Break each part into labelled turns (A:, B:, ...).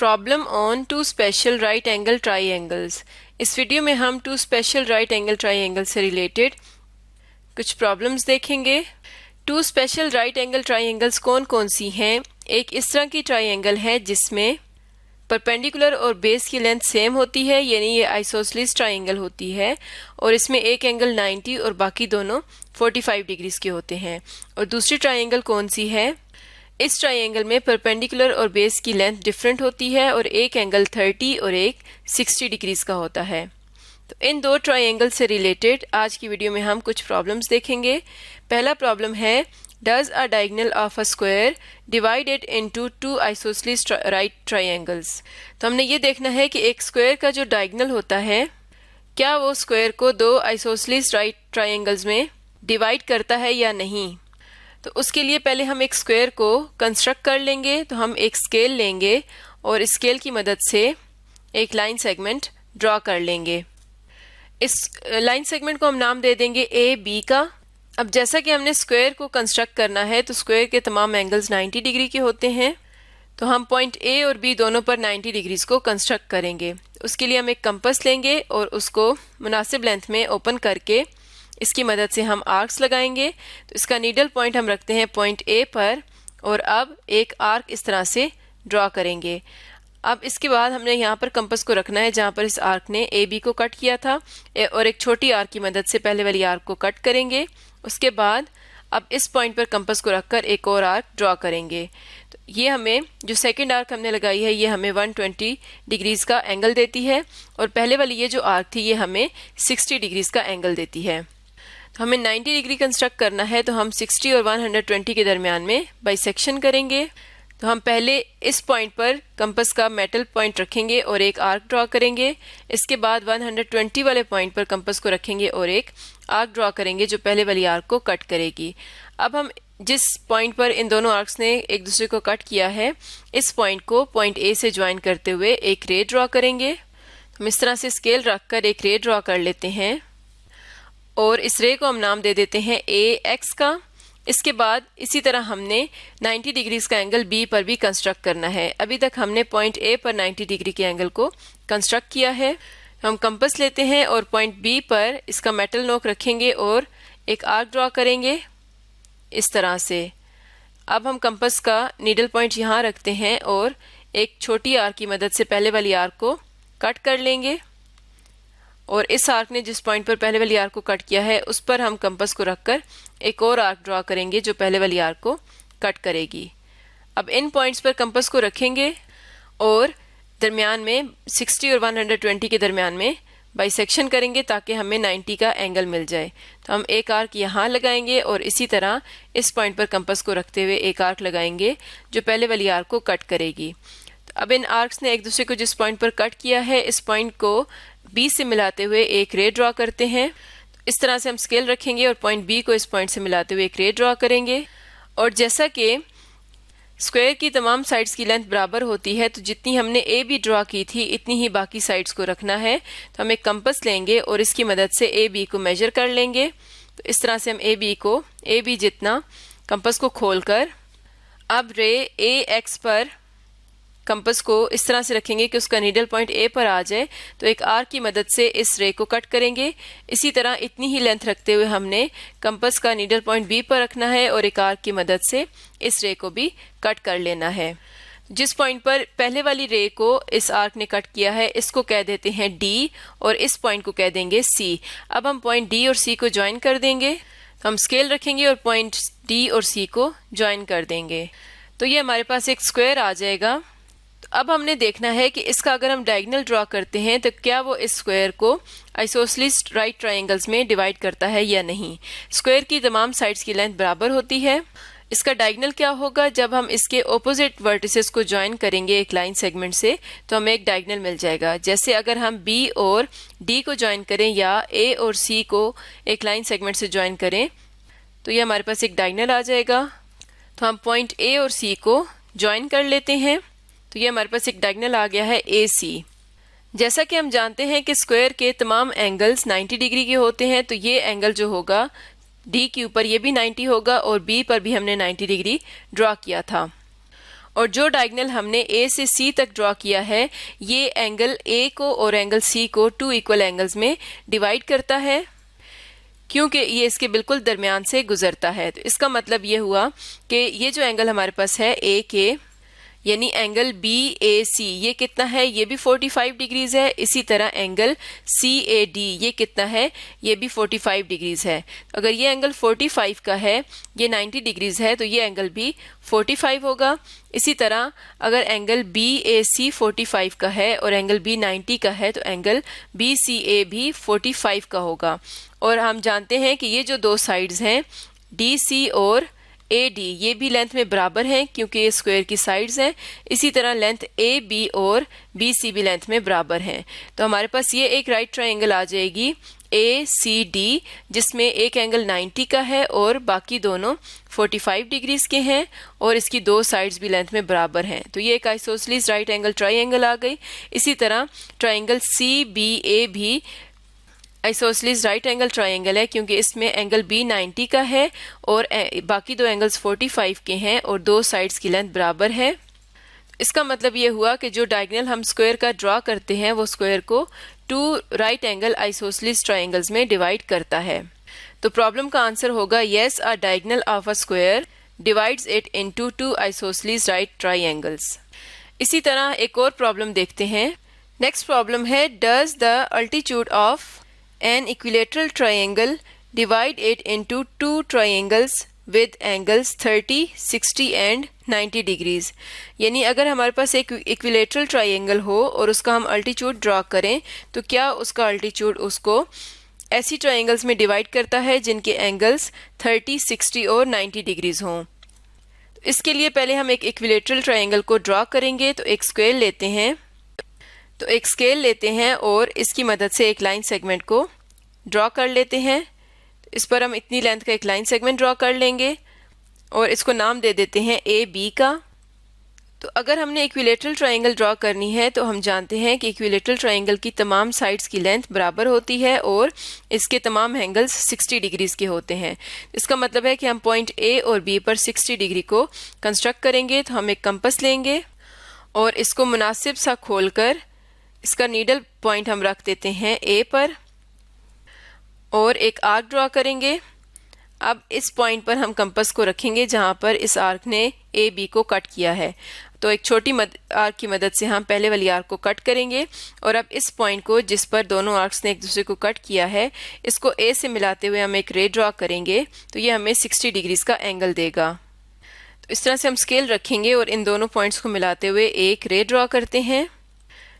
A: Problem on two special right angle triangles. इस video में हम two special right angle triangle से related कुछ प्रॉब्लम्स देखेंगे। Two special right angle triangles कौन कौन सी हैं? एक इस तरह की ट्राइंगल है जिसमें परपेंडिकुलर और बेस की लेंथ सेम होती है, यानी ये आइसोसेलेस ट्राइंगल होती है, और इसमें एक एंगल 90 और बाकी दोनों 45 डिग्रीज के होते हैं। और दूसरी ट्राइंगल कौन सी है? इस ट्राइंगल में परपेंडिकुलर और बेस की लेंथ डिफरेंट होती है और एक एंगल 30 और एक 60 डिग्रीज का होता है। तो इन दो ट्राइंगल से रिलेटेड आज की वीडियो में हम कुछ प्रॉब्लम्स देखेंगे। पहला प्रॉब्लम है, does a diagonal of a square divided into two isosceles right triangles. तो हमने ये देखना है कि एक स्क्वायर का जो डायगोनल होता है, क्या वो स्क्वायर को दो आइसोसेलेस राइट ट्राइंगल्स में डिवाइड करता है या नहीं। तो उसके लिए पहले हम एक स्क्वायर को कंस्ट्रक्ट कर लेंगे। तो हम एक स्केल लेंगे और स्केल की मदद से एक लाइन सेगमेंट ड्रॉ कर लेंगे। इस लाइन सेगमेंट को हम नाम दे देंगे ए बी का। अब जैसा कि हमने स्क्वायर को कंस्ट्रक्ट करना है तो स्क्वायर के तमाम एंगल्स 90 डिग्री के होते हैं, तो हम पॉइंट ए और बी दोनों पर 90 डिग्रीज को कंस्ट्रक्ट करेंगे। उसके लिए हम एक कंपास लेंगे और उसको मुनासिब लेंथ में ओपन करके इसकी मदद से हम आर्क्स लगाएंगे। तो इसका नीडल पॉइंट हम रखते हैं पॉइंट ए पर, और अब एक आर्क इस तरह से ड्रॉ करेंगे। अब इसके बाद हमने यहाँ पर कंपास को रखना है जहाँ पर इस आर्क ने ए बी को कट किया था, और एक छोटी आर्क की मदद से पहले वाली आर्क को कट करेंगे। उसके बाद अब इस पॉइंट पर कंपास को रखकर एक और आर्क ड्रॉ करेंगे। तो ये हमें जो सेकंड आर्क हमने लगाई है ये हमें 120 डिग्रीज का एंगल देती है, और पहले वाली ये जो आर्क थी ये हमें 60 डिग्रीज का एंगल देती है। तो हमें 90 डिग्री कंस्ट्रक्ट करना है, तो हम 60 और 120 के दरमियान में बाइसेक्शन करेंगे। तो हम पहले इस पॉइंट पर कंपास का मेटल पॉइंट रखेंगे और एक आर्क ड्रॉ करेंगे। इसके बाद 120 वाले पॉइंट पर कंपास को रखेंगे और एक आर्क ड्रॉ करेंगे जो पहले वाली आर्क को कट करेगी। अब हम जिस पॉइंट पर इन दोनों आर्क्स ने एक दूसरे को कट किया है, इस पॉइंट को पॉइंट ए से ज्वाइन करते हुए एक रे ड्रॉ करेंगे। हम इस तरह से स्केल रखकर एक रे ड्रॉ कर लेते हैं और इस रे को हम नाम दे देते हैं ए एक्स का। इसके बाद इसी तरह हमने 90 डिग्रीज का एंगल बी पर भी कंस्ट्रक्ट करना है। अभी तक हमने पॉइंट ए पर 90 डिग्री के एंगल को कंस्ट्रक्ट किया है। हम कंपास लेते हैं और पॉइंट बी पर इसका मेटल नोक रखेंगे और एक आर्क ड्रॉ करेंगे इस तरह से। अब हम कंपास का नीडल पॉइंट यहाँ रखते हैं और एक छोटी आर्क की मदद से पहले वाली आर्क को कट कर लेंगे, और इस आर्क ने जिस पॉइंट पर पहले वाली आर्क को कट किया है उस पर हम कंपास को रखकर एक और आर्क ड्रॉ करेंगे जो पहले वाली आर्क को कट करेगी। अब इन पॉइंट्स पर कंपास को रखेंगे और दरमियान में 60 और 120 के दरमियान में बाइसेक्शन करेंगे ताकि हमें 90 का एंगल मिल जाए। तो हम एक आर्क यहाँ लगाएंगे और इसी तरह इस पॉइंट पर कंपास को रखते हुए एक आर्क लगाएंगे जो पहले वाली आर्क को कट करेगी। तो अब इन आर्क्स ने एक दूसरे को जिस पॉइंट पर कट किया है इस पॉइंट को बी से मिलाते हुए एक रे ड्रॉ करते हैं। इस तरह से हम स्केल रखेंगे और पॉइंट बी को इस पॉइंट से मिलाते हुए एक रे ड्रॉ करेंगे। और जैसा कि स्क्वायर की तमाम साइड्स की लेंथ बराबर होती है, तो जितनी हमने ए बी ड्रॉ की थी इतनी ही बाकी साइड्स को रखना है। तो हम एक कंपास लेंगे और इसकी मदद से ए बी को मेजर कर लेंगे। तो इस तरह से हम ए बी जितना कंपास को खोलकर अब रे ए एक्स पर कंपास को इस तरह से रखेंगे कि उसका नीडल पॉइंट ए पर आ जाए। तो एक आर्क की मदद से इस रे को कट करेंगे। इसी तरह इतनी ही लेंथ रखते हुए हमने कंपास का नीडल पॉइंट बी पर रखना है और एक आर्क की मदद से इस रे को भी कट कर लेना है। जिस पॉइंट पर पहले वाली रे को इस आर्क ने कट किया है इसको कह देते हैं डी और इस पॉइंट को कह देंगे सी। अब हम पॉइंट डी और सी को ज्वाइन कर देंगे। तो हम स्केल रखेंगे और पॉइंट डी और सी को ज्वाइन कर देंगे। तो ये हमारे पास एक स्क्वायर आ जाएगा। अब हमने देखना है कि इसका अगर हम डायगोनल ड्रॉ करते हैं तो क्या वो इस स्क्वायर को आइसोसेलेस राइट ट्राइंगल्स में डिवाइड करता है या नहीं। स्क्वायर की तमाम साइड्स की लेंथ बराबर होती है। इसका डायगोनल क्या होगा? जब हम इसके ऑपोजिट वर्टिसेस को ज्वाइन करेंगे एक लाइन सेगमेंट से तो हमें एक डायगोनल मिल जाएगा। जैसे अगर हम बी और डी को ज्वाइन करें या ए और सी को एक लाइन सेगमेंट से ज्वाइन करें तो ये हमारे पास एक डायगोनल आ जाएगा। तो हम पॉइंट ए और सी को ज्वाइन कर लेते हैं, तो ये हमारे पास एक डायगोनल आ गया है ए सी। जैसा कि हम जानते हैं कि स्क्वायर के तमाम एंगल्स 90 डिग्री के होते हैं, तो ये एंगल जो होगा डी के ऊपर ये भी 90 होगा और बी पर भी हमने 90 डिग्री ड्रॉ किया था। और जो डायगोनल हमने ए से सी तक ड्रॉ किया है ये एंगल ए को और एंगल सी को 2 इक्वल एंगल्स में डिवाइड करता है, क्योंकि ये इसके बिल्कुल दरमियान से गुजरता है। तो इसका मतलब ये हुआ कि ये जो एंगल हमारे पास है ए के यानी एंगल बी ए सी ये कितना है, ये भी 45 डिग्रीज है। इसी तरह एंगल सी ए डी ये कितना है, ये भी 45 डिग्रीज है। अगर ये एंगल 45 का है, ये 90 डिग्रीज है, तो ये एंगल भी 45 होगा। इसी तरह अगर एंगल बी ए सी 45 का है और एंगल बी 90 का है, तो एंगल बी सी ए भी 45 का होगा। और हम जानते हैं कि ये जो दो साइड्स हैं डी सी और ए डी ये भी लेंथ में बराबर हैं, क्योंकि ये स्क्वायर की साइड्स हैं। इसी तरह लेंथ ए बी और बी सी भी लेंथ में बराबर हैं। तो हमारे पास ये एक राइट ट्रायंगल आ जाएगी ए सी डी, जिसमें एक एंगल 90 का है और बाकी दोनों 45 डिग्रीज के हैं और इसकी दो साइड्स भी लेंथ में बराबर हैं। तो ये एक आइसोसेलेस राइट एंगल ट्रायंगल आ गई। इसी तरह ट्रायंगल सी बी ए भी आइसोसेलेस राइट एंगल ट्रायंगल है, क्योंकि इसमें एंगल बी 90 का है और बाकी दो एंगल्स 45 के हैं और दो साइड्स की लेंथ बराबर है। इसका मतलब ये हुआ कि जो डायगोनल हम स्क्वायर का ड्रॉ करते हैं वो स्क्वायर को 2 राइट एंगल आइसोसेलेस ट्रायंगल्स में डिवाइड करता है। तो प्रॉब्लम का आंसर होगा yes, a diagonal of a square divides it into 2 isosceles right triangles. इसी तरह एक और प्रॉब्लम देखते हैं। नेक्स्ट प्रॉब्लम है, does the altitude of an equilateral triangle divide it into 2 triangles with angles 30, 60 and 90 degrees। यानी अगर हमारे पास एक इक्विलेटरल ट्रायंगल हो और उसका हम अल्टीट्यूड ड्रॉ करें तो क्या उसका अल्टीट्यूड उसको ऐसी ट्रायंगल्स में डिवाइड करता है जिनके एंगल्स 30, 60 और 90 डिग्रीज हों। तो इसके लिए पहले हम एक इक्विलेटरल ट्रायंगल को ड्रॉ करेंगे। तो एक स्केल लेते हैं और इसकी मदद से एक लाइन सेगमेंट को ड्रॉ कर लेते हैं। इस पर हम इतनी लेंथ का एक लाइन सेगमेंट ड्रॉ कर लेंगे और इसको नाम दे देते हैं ए बी का। तो अगर हमने इक्विलेटरल ट्रायंगल ड्रॉ करनी है तो हम जानते हैं कि इक्विलेटरल ट्रायंगल की तमाम साइड्स की लेंथ बराबर होती है और इसके तमाम एंगल्स 60 डिग्रीज के होते हैं। इसका मतलब है कि हम पॉइंट ए और बी पर 60 डिग्री को कंस्ट्रक्ट करेंगे। तो हम एक कंपास लेंगे और इसको मुनासिब सा खोलकर इसका नीडल पॉइंट हम रख देते हैं ए पर और एक आर्क ड्रॉ करेंगे। अब इस पॉइंट पर हम कंपास को रखेंगे जहां पर इस आर्क ने ए बी को कट किया है। तो एक छोटी आर्क की मदद से हम पहले वाली आर्क को कट करेंगे और अब इस पॉइंट को जिस पर दोनों आर्क्स ने एक दूसरे को कट किया है इसको ए से मिलाते हुए हम एक रे ड्रॉ करेंगे। तो ये हमें 60 डिग्रीज का एंगल देगा। तो इस तरह से हम स्केल रखेंगे और इन दोनों पॉइंट्स को मिलाते हुए एक रे ड्रॉ करते हैं।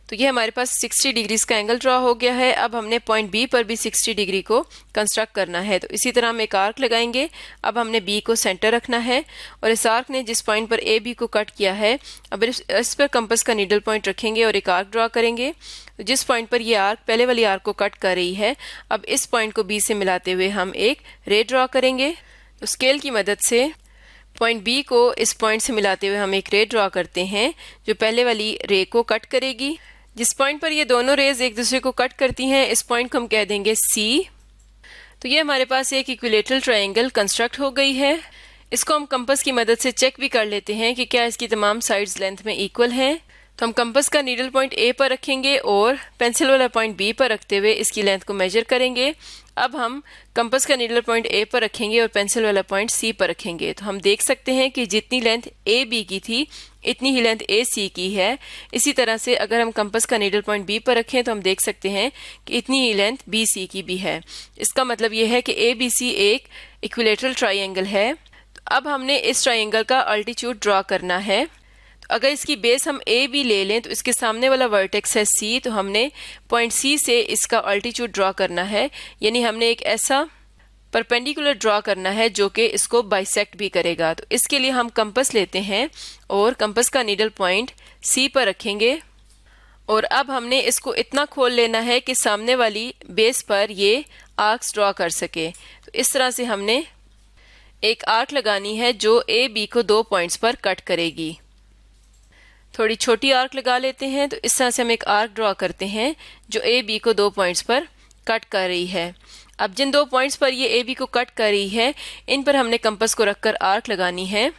A: तो ये हमारे पास 60 डिग्रीज का एंगल ड्रॉ हो गया है। अब हमने पॉइंट बी पर भी 60 डिग्री को कंस्ट्रक्ट करना है। तो इसी तरह हम एक आर्क लगाएंगे। अब हमने बी को सेंटर रखना है और इस आर्क ने जिस पॉइंट पर ए बी को कट किया है अब इस पर कंपास का नीडल पॉइंट रखेंगे और एक आर्क ड्रॉ करेंगे। तो जिस पॉइंट पर ये आर्क पहले वाली आर्क को कट कर रही है अब इस पॉइंट को बी से मिलाते हुए हम एक रे ड्रॉ करेंगे। तो स्केल की मदद से पॉइंट बी को इस पॉइंट से मिलाते हुए हम एक रे ड्रॉ करते हैं जो पहले वाली रे को कट करेगी। जिस पॉइंट पर ये दोनों रेज एक दूसरे को कट करती हैं इस पॉइंट को हम कह देंगे सी। तो ये हमारे पास एक इक्विलेटरल ट्रायंगल कंस्ट्रक्ट हो गई है। इसको हम कंपास की मदद से चेक भी कर लेते हैं कि क्या इसकी तमाम साइड्स लेंथ में इक्वल हैं। तो हम कंपास का नीडल पॉइंट ए पर रखेंगे और पेंसिल वाला पॉइंट बी पर रखते हुए इसकी लेंथ को मेजर करेंगे। अब हम कंपास का नीडल पॉइंट ए पर रखेंगे और पेंसिल वाला पॉइंट सी पर रखेंगे। तो हम देख सकते हैं कि जितनी लेंथ ए बी की थी इतनी ही लेंथ ए सी की है। इसी तरह से अगर हम कंपास का नीडल पॉइंट बी पर रखें तो हम देख सकते हैं कि इतनी ही लेंथ बी सी की भी है। इसका मतलब यह है कि ए बी सी एक इक्विलेटरल ट्रायंगल है। तो अब हमने इस ट्रायंगल का अल्टीट्यूड ड्रॉ करना है। तो अगर इसकी बेस हम ए बी ले लें तो इसके सामने वाला वर्टेक्स है सी। तो हमने पॉइंट सी से इसका अल्टीट्यूड ड्रॉ करना है, यानी हमने एक ऐसा परपेंडिकुलर ड्रॉ करना है जो कि इसको बाइसेक्ट भी करेगा। तो इसके लिए हम कंपास लेते हैं और कंपास का नीडल पॉइंट सी पर रखेंगे और अब हमने इसको इतना खोल लेना है कि सामने वाली बेस पर ये आर्क्स ड्रॉ कर सके। तो इस तरह से हमने एक आर्क लगानी है जो ए बी को 2 पॉइंट्स पर कट करेगी। थोड़ी छोटी आर्क लगा लेते हैं। तो इस तरह से हम एक आर्क ड्रॉ करते हैं जो ए बी को 2 पॉइंट्स पर कट कर रही है। अब जिन 2 पॉइंट्स पर ये ए बी को कट कर रही है इन पर हमने कंपास को रखकर आर्क लगानी है।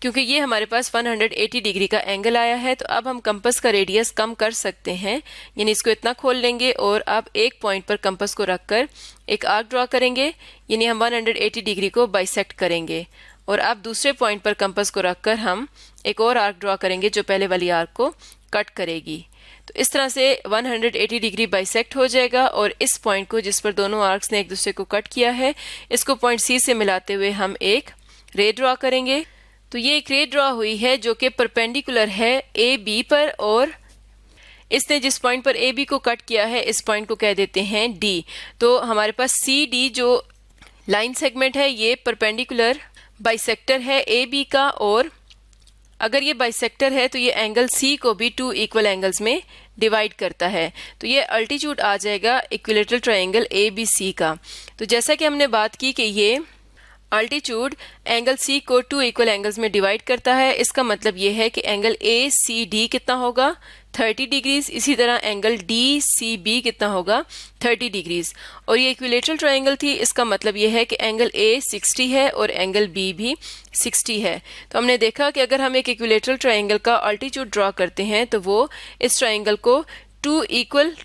A: क्योंकि ये हमारे पास 180 डिग्री का एंगल आया है, तो अब हम कंपास का रेडियस कम कर सकते हैं, यानी इसको इतना खोल लेंगे और अब एक पॉइंट पर कंपास को रखकर एक आर्क ड्रॉ करेंगे, यानी हम 180 डिग्री को बाइसेक्ट करेंगे। और अब दूसरे पॉइंट पर कंपास को रखकर हम एक और आर्क ड्रॉ करेंगे जो पहले वाली आर्क को कट करेगी। तो इस तरह से 180 डिग्री बाइसेक्ट हो जाएगा और इस पॉइंट को जिस पर दोनों आर्क्स ने एक दूसरे को कट किया है, इसको पॉइंट सी से मिलाते हुए हम एक रे ड्रॉ करेंगे। तो ये एक रे ड्रॉ हुई है जो कि परपेंडिकुलर है ए बी पर, और इसने जिस पॉइंट पर ए बी को कट किया है इस पॉइंट को कह देते हैं डी। तो हमारे पास सी डी जो लाइन सेगमेंट है ये परपेंडिकुलर बाइसेक्टर है ए बी का, और अगर ये बाइसेक्टर है तो ये एंगल सी को भी 2 इक्वल एंगल्स में डिवाइड करता है। तो ये अल्टीट्यूड आ जाएगा equilateral triangle A B C का। तो जैसा कि हमने बात की कि ये अल्टीट्यूड एंगल सी को 2 इक्वल एंगल्स में डिवाइड करता है, इसका मतलब ये है कि एंगल ए सी डी कितना होगा 30 डिग्रीज, इसी तरह एंगल डी सी बी कितना होगा 30 डिग्रीज। और ये इक्विलेटरल ट्रायंगल थी, इसका मतलब ये है कि एंगल ए 60 है और एंगल बी भी 60 है। तो हमने देखा कि अगर हम एक इक्विलेटरल ट्रायंगल का अल्टीट्यूड ड्रॉ करते हैं तो वो इस ट्रायंगल को 2 इक्वल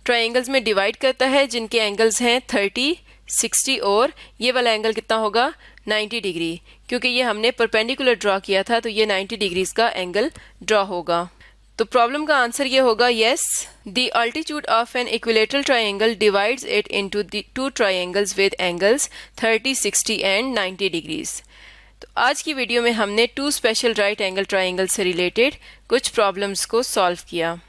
A: ट्रायंगल्स में डिवाइड करता है जिनके एंगल्स हैं 30, 60 और ये वाला एंगल कितना होगा 90 डिग्री। क्योंकि ये हमने परपेंडिकुलर ड्रॉ किया था तो ये 90 डिग्रीज का एंगल ड्रॉ होगा। तो प्रॉब्लम का आंसर ये होगा yes, the altitude of an equilateral triangle divides it into the 2 triangles with angles 30, 60 and 90 degrees. तो आज की वीडियो में हमने 2 स्पेशल राइट एंगल ट्रायंगल से रिलेटेड कुछ प्रॉब्लम्स को सॉल्व किया।